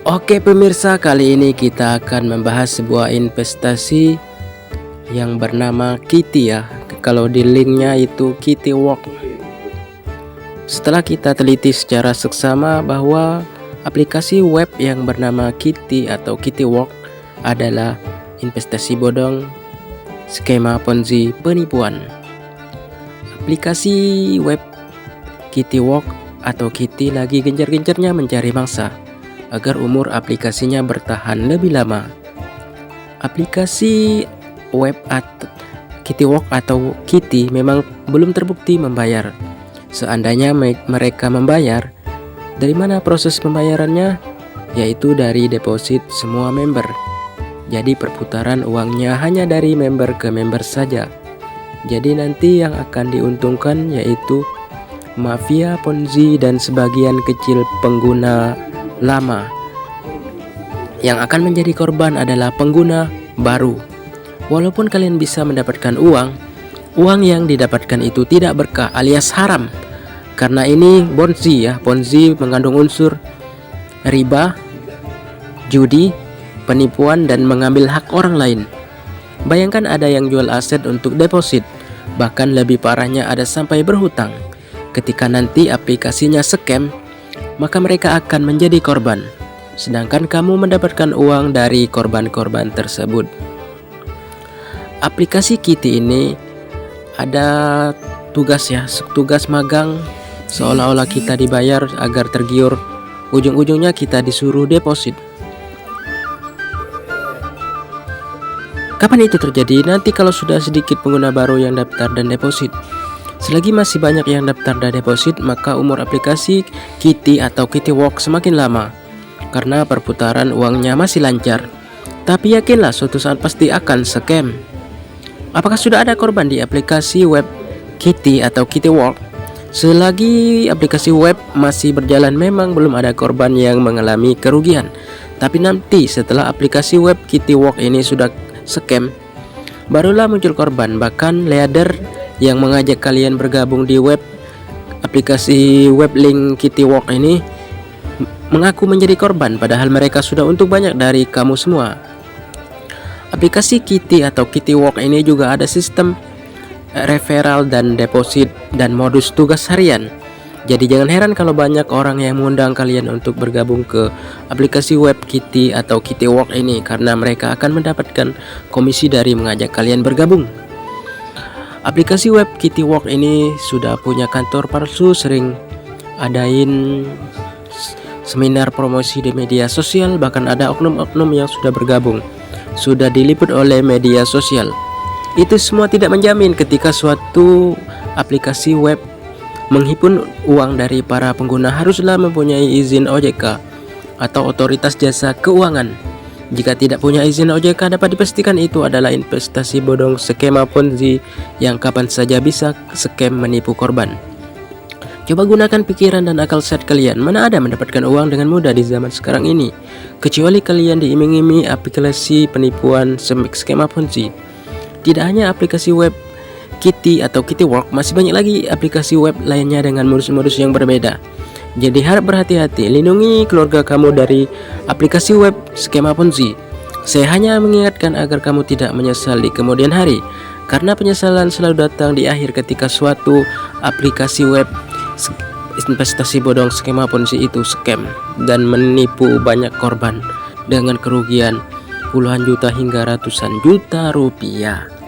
Oke pemirsa, kali ini kita akan membahas sebuah investasi yang bernama Kitty ya. Kalau di linknya itu Kitty Walk. Setelah kita teliti secara seksama bahwa aplikasi web yang bernama Kitty atau Kitty Walk adalah investasi bodong, skema Ponzi, penipuan. Aplikasi web Kitty Walk atau Kitty lagi gencar-gencarnya mencari mangsa agar umur aplikasinya bertahan lebih lama. Aplikasi web atau Kitty Walk atau Kitty memang belum terbukti membayar. Seandainya mereka membayar, dari mana proses pembayarannya? Yaitu dari deposit semua member. Jadi perputaran uangnya hanya dari member ke member saja. Jadi nanti yang akan diuntungkan yaitu mafia Ponzi dan sebagian kecil pengguna lama. Yang akan menjadi korban adalah pengguna baru. Walaupun kalian bisa mendapatkan uang yang didapatkan itu tidak berkah alias haram. Karena ini Ponzi ya, Ponzi mengandung unsur riba, judi, penipuan dan mengambil hak orang lain. Bayangkan ada yang jual aset untuk deposit, bahkan lebih parahnya ada sampai berhutang. Ketika nanti aplikasinya scam, maka mereka akan menjadi korban, sedangkan kamu mendapatkan uang dari korban-korban tersebut. Aplikasi Kitty ini ada tugas magang, seolah-olah kita dibayar agar tergiur, ujung-ujungnya kita disuruh deposit. Kapan itu terjadi? Nanti kalau sudah sedikit pengguna baru yang daftar dan deposit. Selagi masih banyak yang daftar dan deposit, maka umur aplikasi Kitty atau Kitty Walk semakin lama karena perputaran uangnya masih lancar. Tapi yakinlah suatu saat pasti akan scam. Apakah sudah ada korban di aplikasi web Kitty atau Kitty Walk? Selagi aplikasi web masih berjalan memang belum ada korban yang mengalami kerugian. Tapi nanti setelah aplikasi web Kitty Walk ini sudah scam, barulah muncul korban. Bahkan leader yang mengajak kalian bergabung di aplikasi web link Kitty Walk ini mengaku menjadi korban, padahal mereka sudah untung banyak dari kamu semua. Aplikasi Kitty atau Kitty Walk ini juga ada sistem referral dan deposit dan modus tugas harian. Jadi jangan heran kalau banyak orang yang mengundang kalian untuk bergabung ke aplikasi web Kitty atau Kitty Walk ini, karena mereka akan mendapatkan komisi dari mengajak kalian bergabung. Aplikasi web Kitty Walk ini sudah punya kantor palsu, sering adain seminar promosi di media sosial, bahkan ada oknum-oknum yang sudah bergabung, sudah diliput oleh media sosial. Itu semua tidak menjamin ketika suatu aplikasi web menghimpun uang dari para pengguna haruslah mempunyai izin OJK atau otoritas jasa keuangan. Jika tidak punya izin OJK, dapat dipastikan itu adalah investasi bodong, skema Ponzi yang kapan saja bisa scam menipu korban. Coba gunakan pikiran dan akal sehat kalian. Mana ada mendapatkan uang dengan mudah di zaman sekarang ini, kecuali kalian diiming-imingi aplikasi penipuan skema Ponzi. Tidak hanya aplikasi web Kitty atau Kitty Walk, masih banyak lagi aplikasi web lainnya dengan modus-modus yang berbeda. Jadi harap berhati-hati, lindungi keluarga kamu dari aplikasi web skema Ponzi. Saya hanya mengingatkan agar kamu tidak menyesal di kemudian hari, karena penyesalan selalu datang di akhir ketika suatu aplikasi web investasi bodong skema Ponzi itu scam dan menipu banyak korban dengan kerugian puluhan juta hingga ratusan juta rupiah.